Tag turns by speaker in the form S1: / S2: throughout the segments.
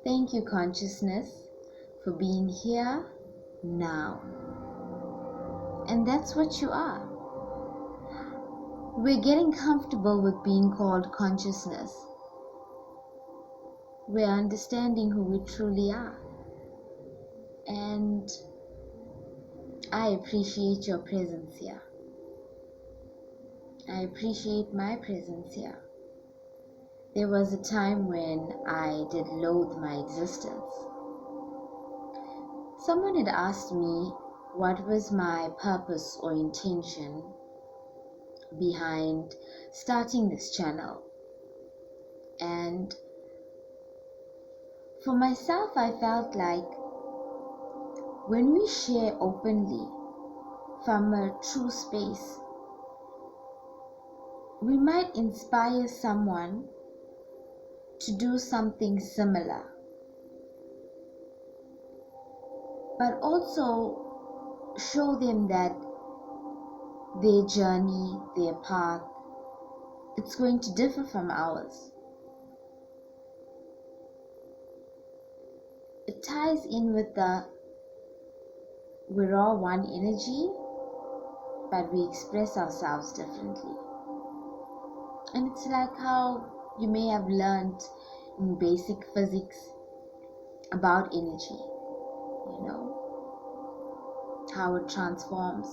S1: Thank you, consciousness, for being here now. And that's what you are. We're getting comfortable with being called consciousness. We're understanding who we truly are. And I appreciate your presence here. I appreciate my presence here. There was a time when I did loathe my existence. Someone had asked me what was my purpose or intention behind starting this channel. And for myself, I felt like when we share openly from a true space, we might inspire someone to do something similar, but also show them that their journey, their path, it's going to differ from ours. It ties in with the we're all one energy, but we express ourselves differently. And it's like how you may have learned in basic physics about energy, how it transforms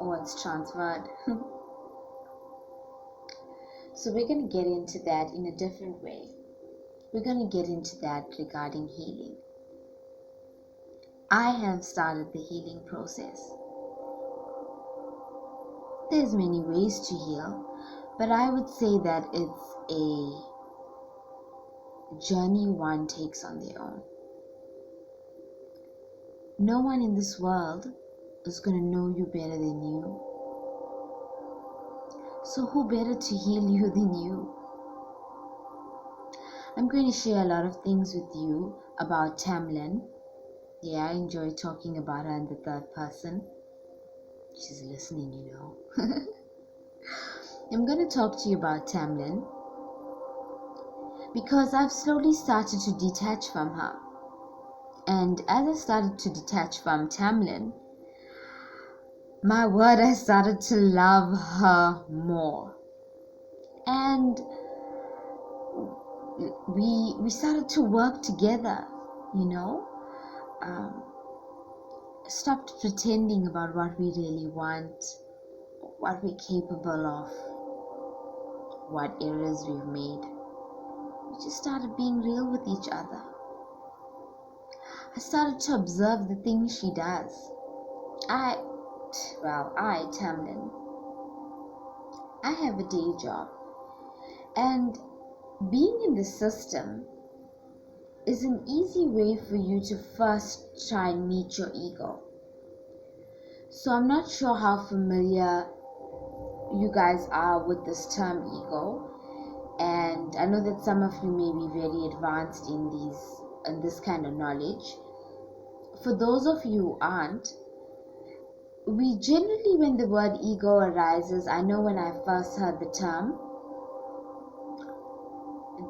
S1: or it's transferred. So we're going to get into that in a different way. We're going to get into that regarding healing. I have started the healing process. There's many ways to heal, but I would say that it's a journey one takes on their own. No one in this world is going to know you better than you. So who better to heal you than you? I'm going to share a lot of things with you about Tamlin. Yeah, I enjoy talking about her in the third person. She's listening, I'm going to talk to you about Tamlin because I've slowly started to detach from her. And as I started to detach from Tamlin, my word, I started to love her more. And we started to work together, stopped pretending about what we really want, what we're capable of, what errors we've made. We just started being real with each other. I started to observe the things she does. Tamlin, I have a day job, and being in the system is an easy way for you to first try and meet your ego. So I'm not sure how familiar you guys are with this term ego, and I know that some of you may be very advanced in this kind of knowledge. For those of you who aren't, we generally, when the word ego arises, I know when I first heard the term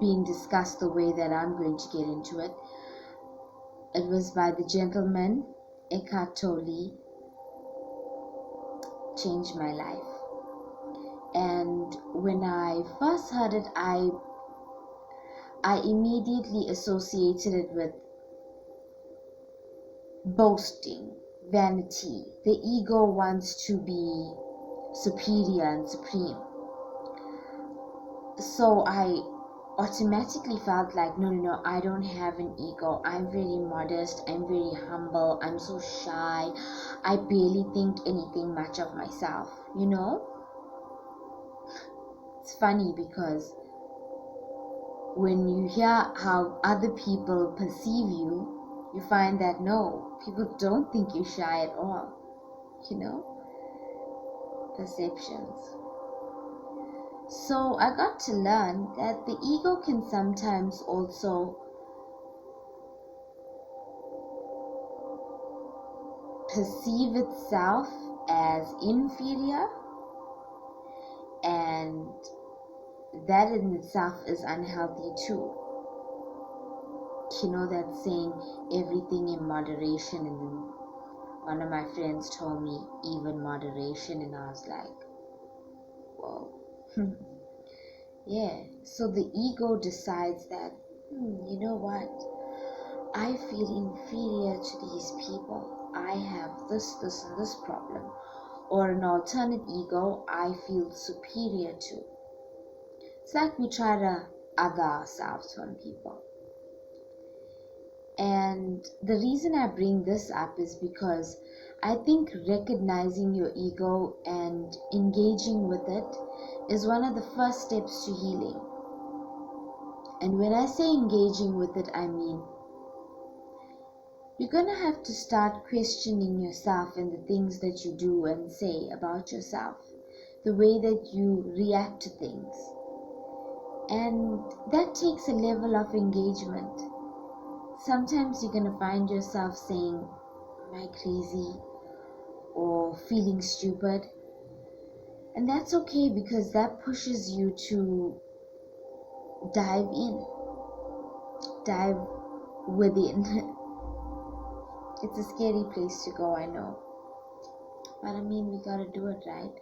S1: being discussed the way that I'm going to get into it, it was by the gentleman Eckhart Tolle. Changed my life. And when I first heard it, I immediately associated it with boasting, vanity. The ego wants to be superior and supreme. So I automatically felt like, no, I don't have an ego. I'm very modest, I'm very humble, I'm so shy. I barely think anything much of myself, It's funny because when you hear how other people perceive you, you find that no, people don't think you're shy at all, perceptions. So I got to learn that the ego can sometimes also perceive itself as inferior, and that in itself is unhealthy too. that saying, everything in moderation, and then one of my friends told me, even moderation, and I was like, whoa. Yeah, so the ego decides that, you know what, I feel inferior to these people. I have this, and this problem. Or an alternate ego, I feel superior to. It's like we try to other ourselves from people. And the reason I bring this up is because I think recognizing your ego and engaging with it is one of the first steps to healing. And when I say engaging with it, I mean you're going to have to start questioning yourself and the things that you do and say about yourself, the way that you react to things. And that takes a level of engagement. Sometimes you're going to find yourself saying, am I crazy? Or feeling stupid. And that's okay, because that pushes you to dive within. It's a scary place to go, I know. But I mean, we gotta do it, right?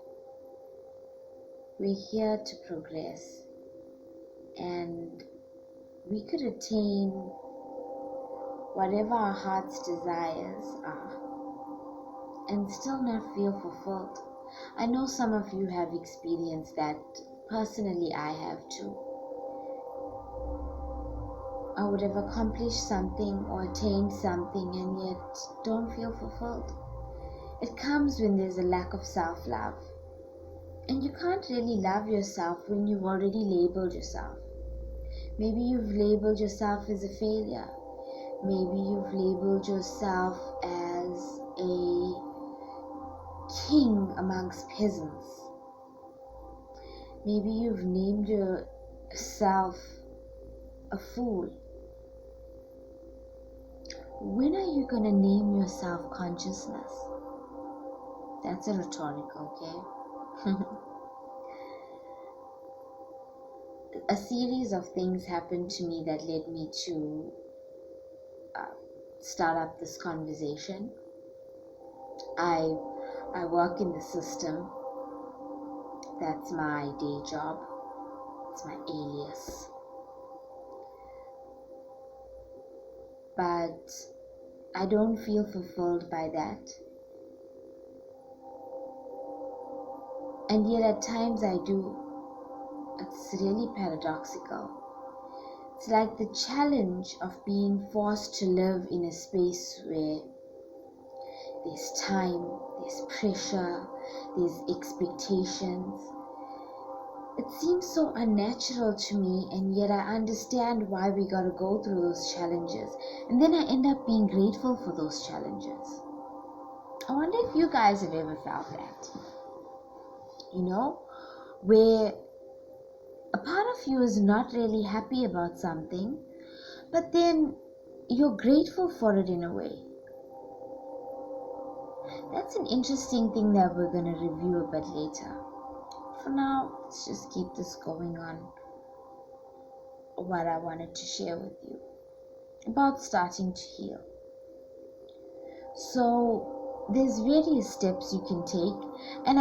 S1: We're here to progress. And we could attain whatever our heart's desires are and still not feel fulfilled. I know some of you have experienced that. Personally, I have too. I would have accomplished something or attained something and yet don't feel fulfilled. It comes when there's a lack of self-love. And you can't really love yourself when you've already labeled yourself. Maybe you've labeled yourself as a failure. Maybe you've labeled yourself as a king amongst peasants. Maybe you've named yourself a fool. When are you going to name yourself consciousness? That's a rhetorical, okay? A series of things happened to me that led me to start up this conversation. I work in the system. That's my day job. It's my alias. But I don't feel fulfilled by that. And yet at times I do. It's really paradoxical. It's like the challenge of being forced to live in a space where there's time, there's pressure, there's expectations. It seems so unnatural to me, and yet I understand why we gotta go through those challenges. And then I end up being grateful for those challenges. I wonder if you guys have ever felt that. You know, where a part of you is not really happy about something, but then you're grateful for it in a way. That's an interesting thing that we're going to review a bit later. For now, let's just keep this going on. What I wanted to share with you about starting to heal. So there's various steps you can take, and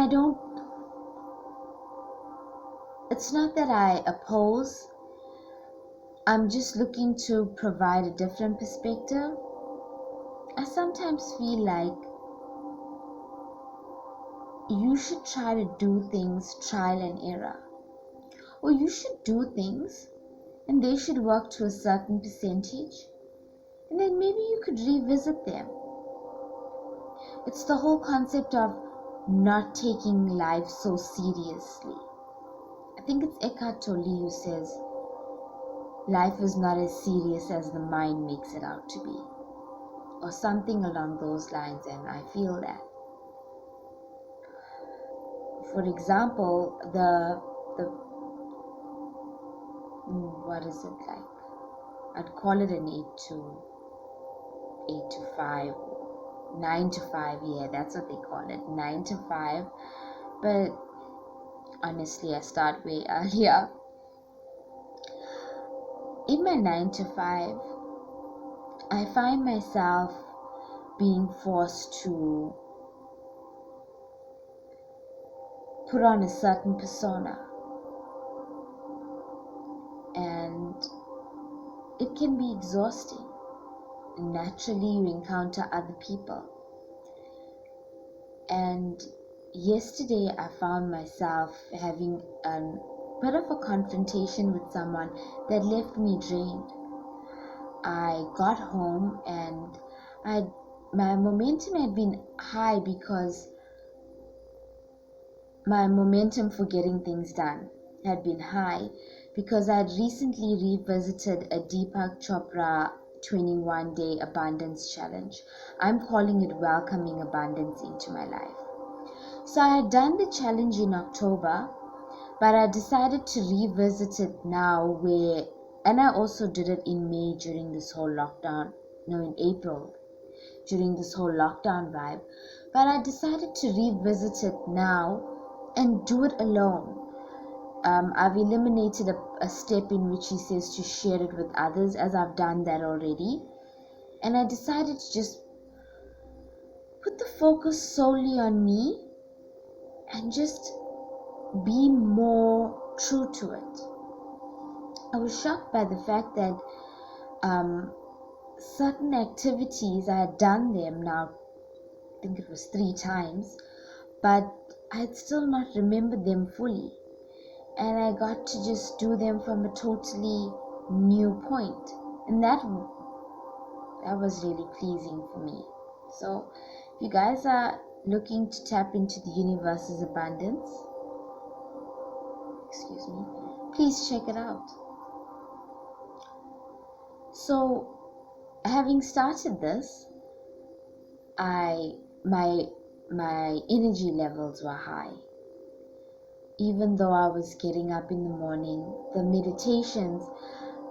S1: it's not that I oppose, I'm just looking to provide a different perspective. I sometimes feel like you should try to do things trial and error. Or you should do things and they should work to a certain percentage, and then maybe you could revisit them. It's the whole concept of not taking life so seriously. I think it's Eckhart Tolle who says, life is not as serious as the mind makes it out to be. Or something along those lines, and I feel that. For example, what is it like? I'd call it an 8 to 5, 9 to 5, yeah, that's what they call it, 9 to 5. But honestly, I start way earlier. In my 9 to 5, I find myself being forced to put on a certain persona, and it can be exhausting. Naturally, you encounter other people, and yesterday I found myself having a bit of a confrontation with someone that left me drained. I got home and my momentum had been high because my momentum for getting things done had been high because I had recently revisited a Deepak Chopra 21-day abundance challenge. I'm calling it welcoming abundance into my life. So I had done the challenge in October, but I decided to revisit it now and I also did it in May during this whole lockdown, no, in April, during this whole lockdown vibe. But I decided to revisit it now and do it alone. I've eliminated a step in which he says to share it with others, as I've done that already. And I decided to just put the focus solely on me and just be more true to it. I was shocked by the fact that certain activities I had done them now, I think it was 3 times, but I had still not remembered them fully. And I got to just do them from a totally new point. And that was really pleasing for me. So if you guys are looking to tap into the universe's abundance, excuse me, please check it out. So having started this, my energy levels were high. Even though I was getting up in the morning, the meditations,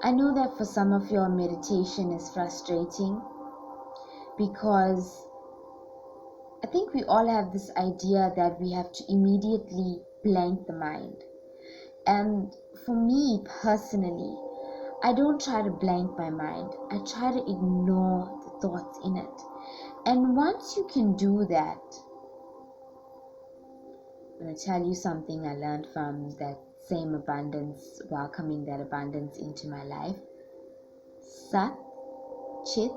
S1: I know that for some of you meditation is frustrating because I think we all have this idea that we have to immediately blank the mind. And for me personally, I don't try to blank my mind. I try to ignore the thoughts in it. And once you can do that, I'm going to tell you something I learned from that same abundance, welcoming that abundance into my life. Sat, Chit,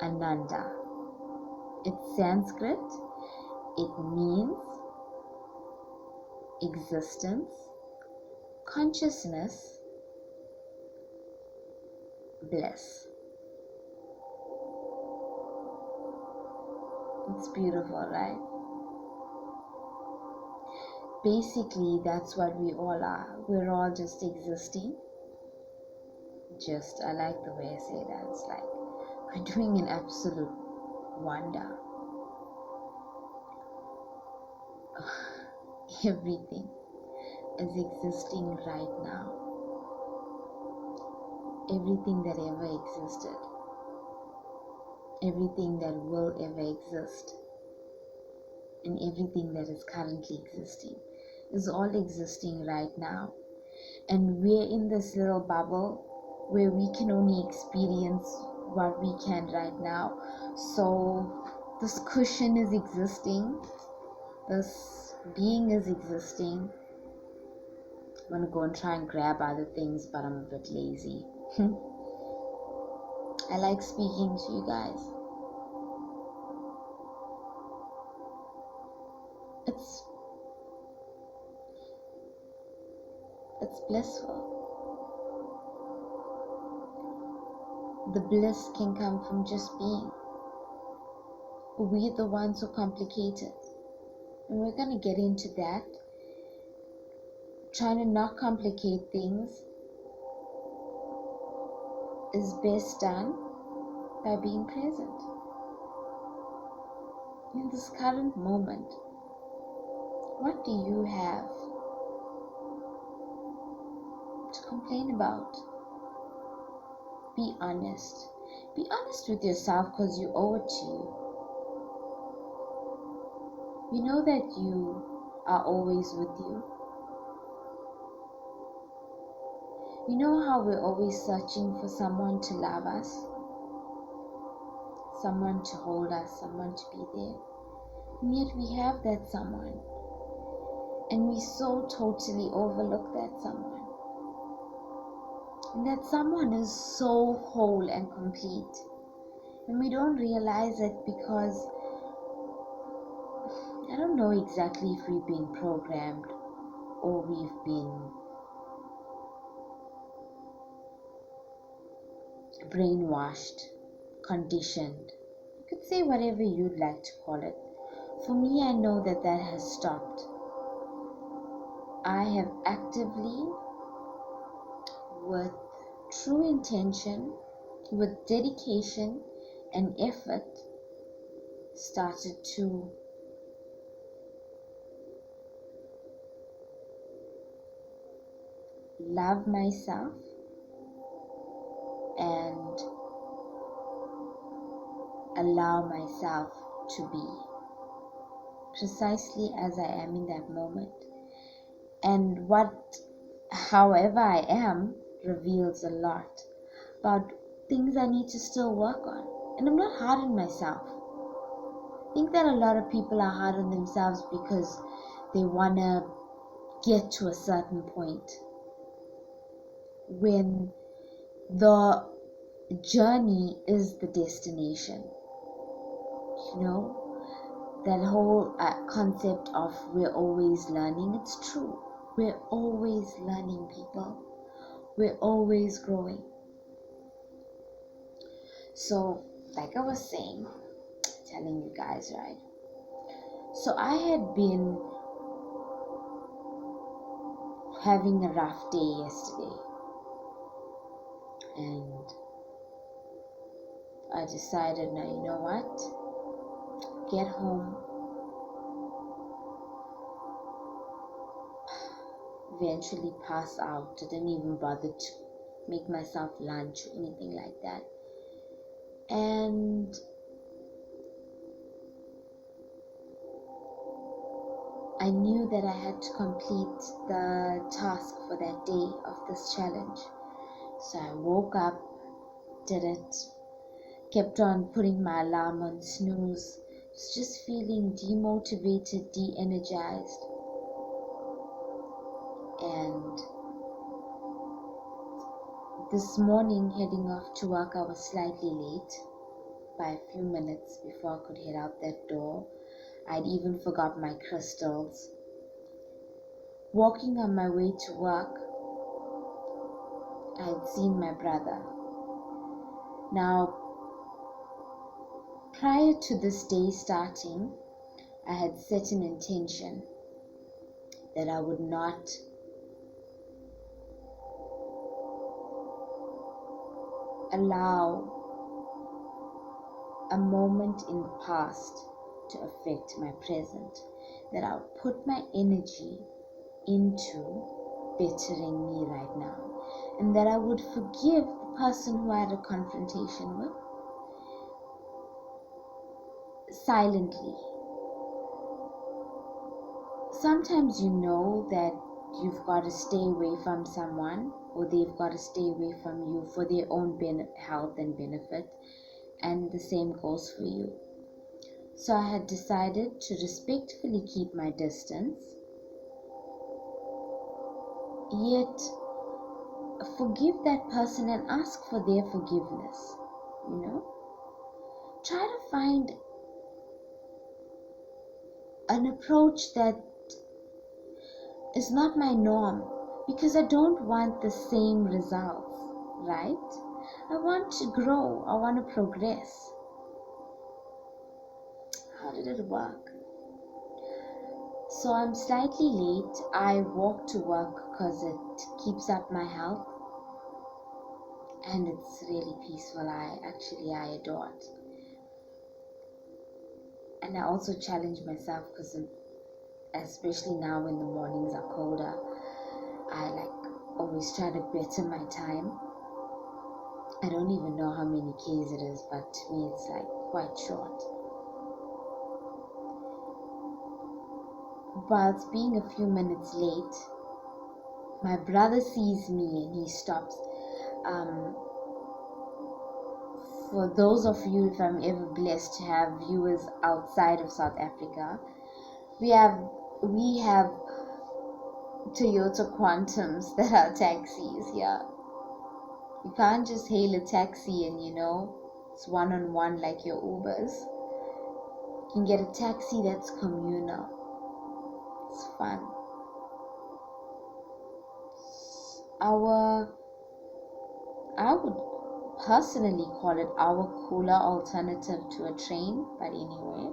S1: Ananda. It's Sanskrit. It means existence, consciousness, bliss. It's beautiful, right? Basically, that's what we all are. We're all just existing. I like the way I say that. It's like we're doing an absolute wonder. Everything is existing right now. Everything that ever existed, everything that will ever exist, and everything that is currently existing is all existing right now. And we're in this little bubble where we can only experience what we can right now. So this cushion is existing, this being is existing. I'm gonna go and try and grab other things, but I'm a bit lazy. I like speaking to you guys. It's blissful. The bliss can come from just being. We're the ones who complicate it. And we're going to get into that. Trying to not complicate things is best done by being present. In this current moment, what do you have to complain about? Be honest. Be honest with yourself because you owe it to you. You know that you are always with you. You know how we're always searching for someone to love us? someone to hold us, someone to be there. And yet we have that someone. And we so totally overlook that someone. And that someone is so whole and complete. And we don't realize it because I don't know exactly if we've been programmed or we've been brainwashed, conditioned. You could say whatever you'd like to call it. For me, I know that that has stopped. I have actively, with true intention, with dedication and effort, started to love myself and allow myself to be precisely as I am in that moment. And however I am, reveals a lot about things I need to still work on. And I'm not hard on myself. I think that a lot of people are hard on themselves because they want to get to a certain point, when the journey is the destination. You know, that whole concept of we're always learning, it's true. We're always learning, people. We're always growing. So, like I was saying, telling you guys, right? So I had been having a rough day yesterday, and I decided, now you know what? Get home, eventually pass out. Didn't even bother to make myself lunch or anything like that. And I knew that I had to complete the task for that day of this challenge. So I woke up, did it, kept on putting my alarm on snooze, was just feeling demotivated, de-energized. And this morning, heading off to work, I was slightly late by a few minutes before I could head out that door. I'd even forgot my crystals. Walking on my way to work, I had seen my brother. Now, prior to this day starting, I had set an intention that I would not allow a moment in the past to affect my present, that I'll put my energy into bettering me right now, and that I would forgive the person who I had a confrontation with silently. Sometimes you know that you've got to stay away from someone, or they've got to stay away from you for their own health and benefit, and the same goes for you. So I had decided to respectfully keep my distance, yet forgive that person and ask for their forgiveness. You know, try to find an approach that is not my norm, because I don't want the same results, right? I want to grow, I want to progress. How did it work? So I'm slightly late. I walk to work because it keeps up my health, and it's really peaceful. I adore it. And I also challenge myself because, especially now when the mornings are colder, I always try to better my time. I don't even know how many Ks it is, but to me it's quite short. But being a few minutes late, my brother sees me and he stops for those of you, if I'm ever blessed to have viewers outside of South Africa, we have Toyota Quantums that are taxis. Yeah, you can't just hail a taxi and it's one-on-one like your Ubers. You can get a taxi that's communal. It's fun. I would personally call it our cooler alternative to a train, but anyway,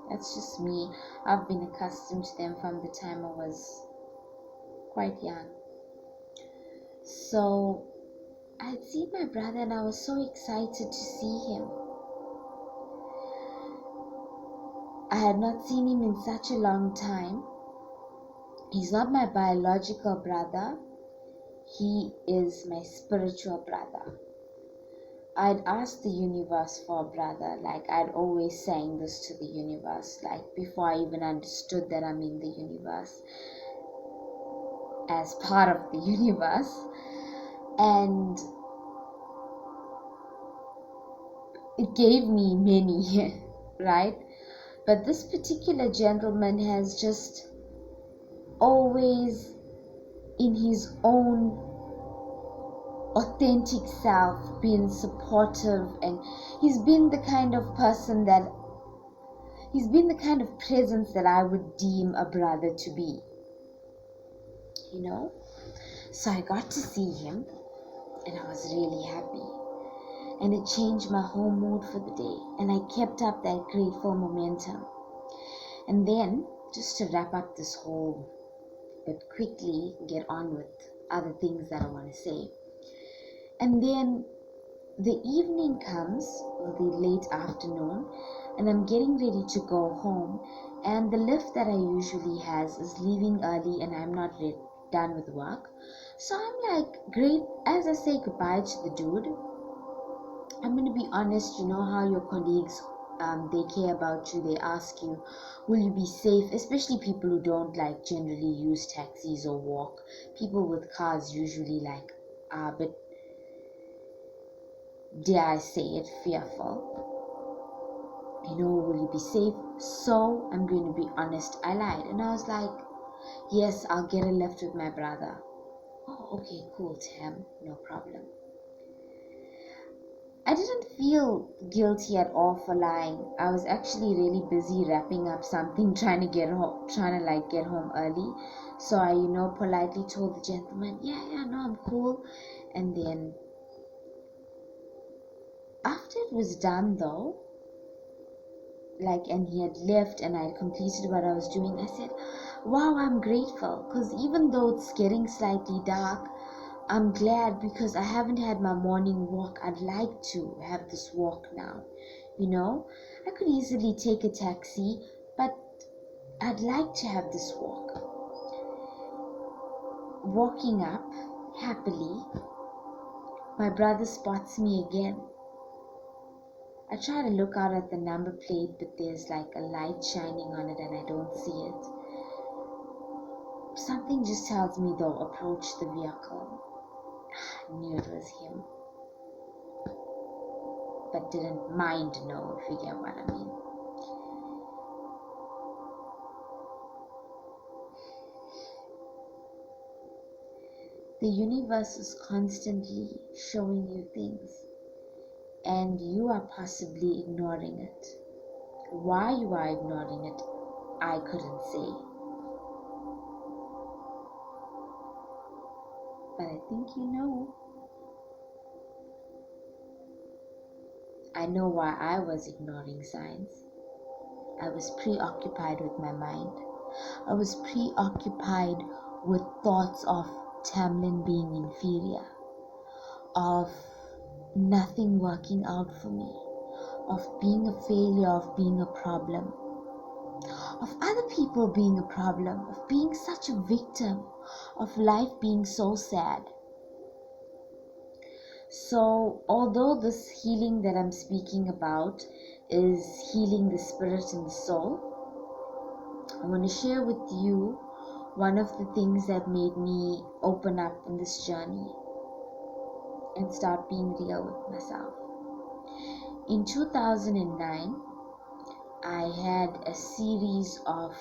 S1: that's just me. I've been accustomed to them from the time I was quite young. So I'd seen my brother and I was so excited to see him. I had not seen him in such a long time. He's not my biological brother. He is my spiritual brother. I'd asked the universe for a brother. Like, I'd always sang this to the universe, like before I even understood that I'm in the universe, as part of the universe. And it gave me many, right? But this particular gentleman has just always, in his own authentic self, been supportive, and he's been the kind of person that he's been the kind of presence that I would deem a brother to be, so I got to see him and I was really happy, and it changed my whole mood for the day, and I kept up that grateful momentum. And then, just to wrap up this whole but quickly get on with other things that I want to say. And then the evening comes, or the late afternoon, and I'm getting ready to go home, and the lift that I usually has is leaving early and I'm not done with work. So I'm like, great, as I say goodbye to the dude, I'm going to be honest, you know how your colleagues, they care about you, they ask you, will you be safe, especially people who don't like generally use taxis or walk. People with cars usually are a bit, dare I say it, fearful. Will you be safe? So I'm going to be honest, I lied, and I was like, yes, I'll get a lift with my brother. Oh, okay, cool, Tam, no problem. I didn't feel guilty at all for lying. I was actually really busy wrapping up something, trying to get home early. So I, politely told the gentleman, yeah, no, I'm cool. And then after it was done though, and he had left and I had completed what I was doing, I said, wow, I'm grateful, because even though it's getting slightly dark, I'm glad, because I haven't had my morning walk. I'd like to have this walk now. I could easily take a taxi, but I'd like to have this walk. Walking up happily, my brother spots me again. I try to look out at the number plate, but there's a light shining on it and I don't see it. Something just tells me, though, approach the vehicle. I knew it was him, but didn't mind know, if you get what I mean. The universe is constantly showing you things, and you are possibly ignoring it. Why you are ignoring it, I couldn't say. But I think you know. I know why I was ignoring signs. I was preoccupied with my mind. I was preoccupied with thoughts of Tamlin being inferior, of nothing working out for me, of being a failure, of being a problem, of other people being a problem, of being such a victim, of life being so sad. So, although this healing that I'm speaking about is healing the spirit and the soul, I want to share with you one of the things that made me open up in this journey and start being real with myself. In 2009, I had a series of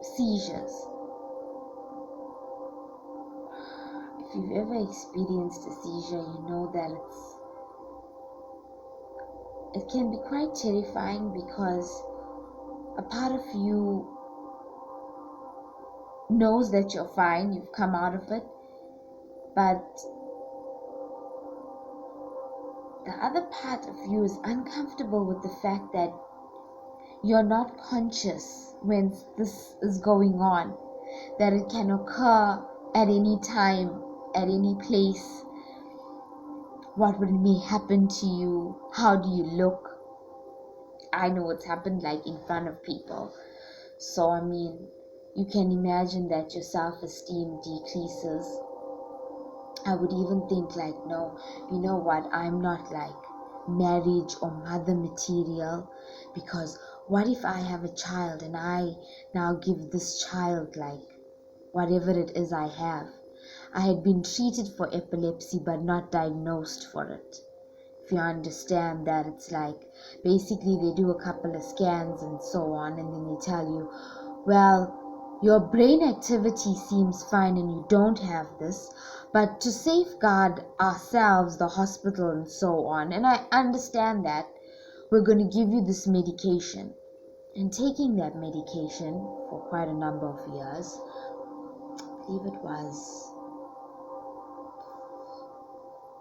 S1: seizures. If you've ever experienced a seizure, you know that it can be quite terrifying, because a part of you knows that you're fine, you've come out of it, but the other part of you is uncomfortable with the fact that you're not conscious when this is going on, that it can occur at any time, at any place. What may happen to you? How do you look? I know it's happened like in front of people. So, I mean, you can imagine that your self-esteem decreases. I would even think like, no, you know what? I'm not like marriage or mother material, because what if I have a child and I now give this child like whatever it is I have? I had been treated for epilepsy but not diagnosed for it. If you understand that, it's like basically they do a couple of scans and so on, and then they tell you, well, your brain activity seems fine and you don't have this, but to safeguard ourselves, the hospital and so on, and I understand that, we're going to give you this medication. And taking that medication for quite a number of years, I believe it was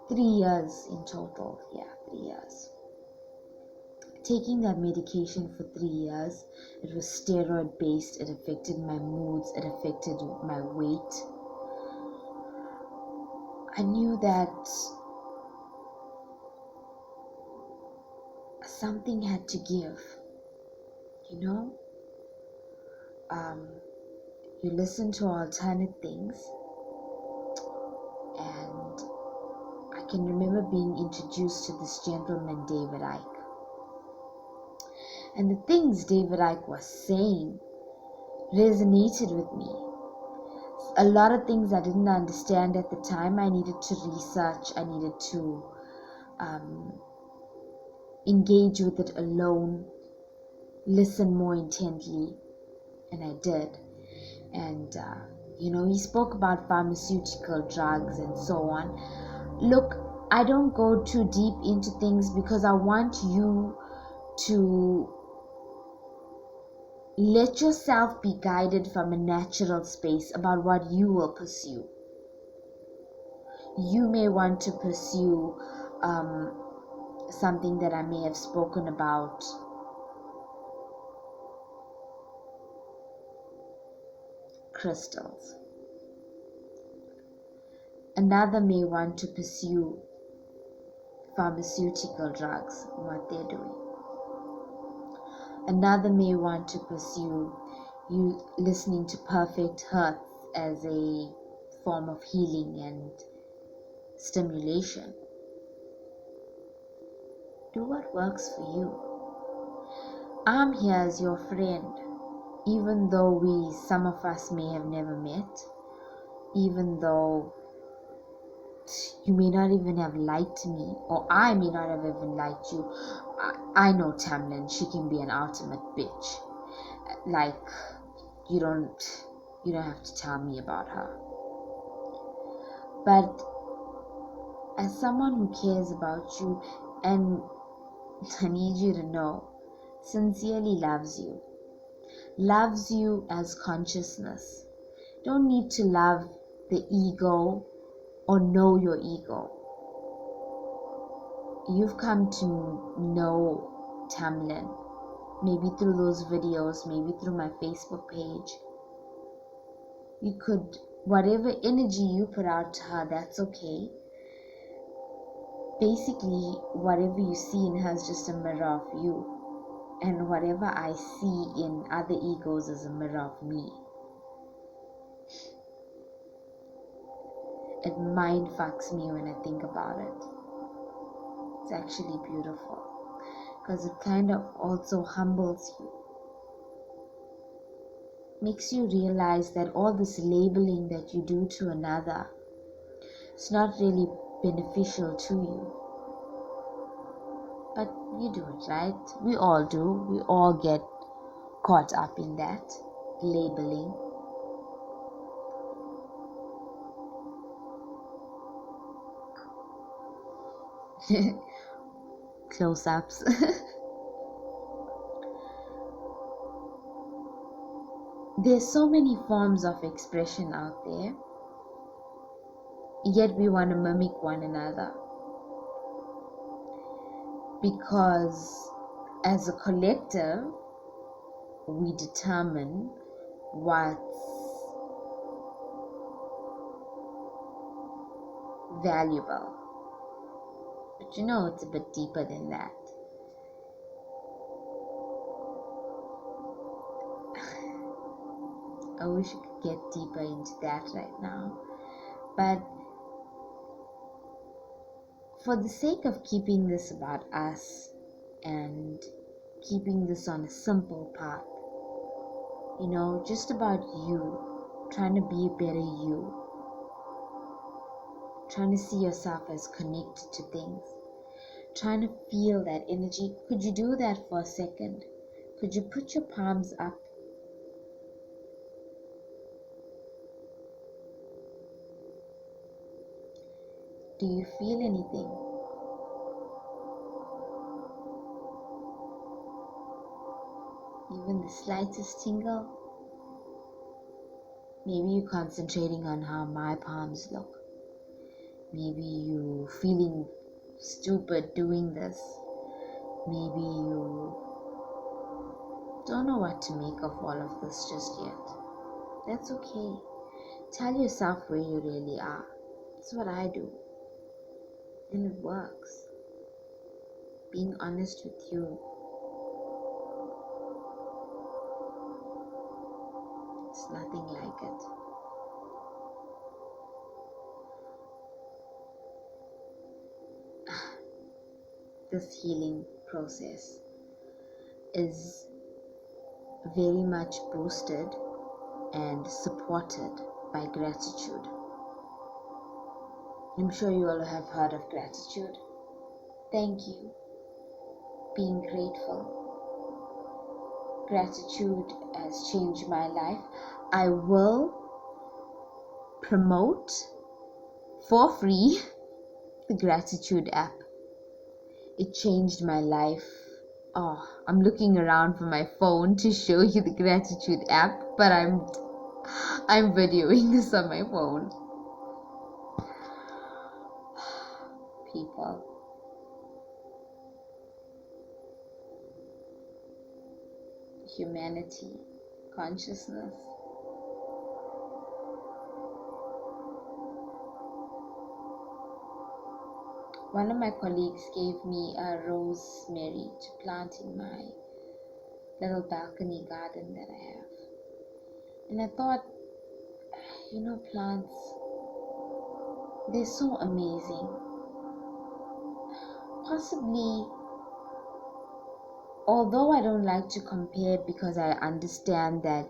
S1: 3 years in total. Yeah, 3 years. Taking that medication for 3 years, it was steroid based, it affected my moods, it affected my weight. I knew that something had to give, you know? You listen to alternate things, and I can remember being introduced to this gentleman, David Icke. And the things David Icke was saying resonated with me. A lot of things I didn't understand at the time, I needed to research, I needed to engage with it alone, listen more intently, and I did. And he spoke about pharmaceutical drugs and so on. Look, I don't go too deep into things because I want you to let yourself be guided from a natural space about what you will pursue. You may want to pursue something that I may have spoken about, crystals. Another may want to pursue pharmaceutical drugs, what they're doing. Another may want to pursue you listening to perfect hertz as a form of healing and stimulation. Do what works for you. I'm here as your friend, even though some of us may have never met, even though you may not even have liked me, or I may not have even liked you. I know Tamlin, she can be an ultimate bitch. Like, you don't have to tell me about her. But as someone who cares about you, and I need you to know, sincerely loves you as consciousness. Don't need to love the ego or know your ego. You've come to know Tamlin, maybe through those videos, maybe through my Facebook page. You could, whatever energy you put out to her, that's okay. Basically, whatever you see in her is just a mirror of you, and whatever I see in other egos is a mirror of me. It mind fucks me when I think about it. It's actually beautiful, because it kind of also humbles you. Makes you realize that all this labeling that you do to another is not really beneficial to you. But you do it, right? We all do. We all get caught up in that labeling. Close-ups. There's so many forms of expression out there, yet we want to mimic one another. Because as a collective, we determine what's valuable. But you know, it's a bit deeper than that. I wish I could get deeper into that right now. But for the sake of keeping this about us and keeping this on a simple path, you know, just about you, trying to be a better you, trying to see yourself as connected to things, trying to feel that energy. Could you do that for a second? Could you put your palms up? Do you feel anything? Even the slightest tingle? Maybe you're concentrating on how my palms look. Maybe you feeling stupid doing this. Maybe you don't know what to make of all of this just yet. That's okay. Tell yourself where you really are. That's what I do. And it works. Being honest with you. It's nothing like it. This healing process is very much boosted and supported by gratitude. I'm sure you all have heard of gratitude. Thank you. Being grateful. Gratitude has changed my life. I will promote for free the gratitude app. It changed my life. Oh, I'm looking around for my phone to show you the gratitude app, but I'm videoing this on my phone. People. Humanity. Consciousness. One of my colleagues gave me a rosemary to plant in my little balcony garden that I have. And I thought, you know, plants, they're so amazing. Possibly, although I don't like to compare because I understand that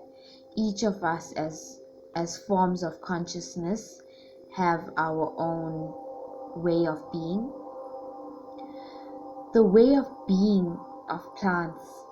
S1: each of us as forms of consciousness have our own way of being. The way of being of plants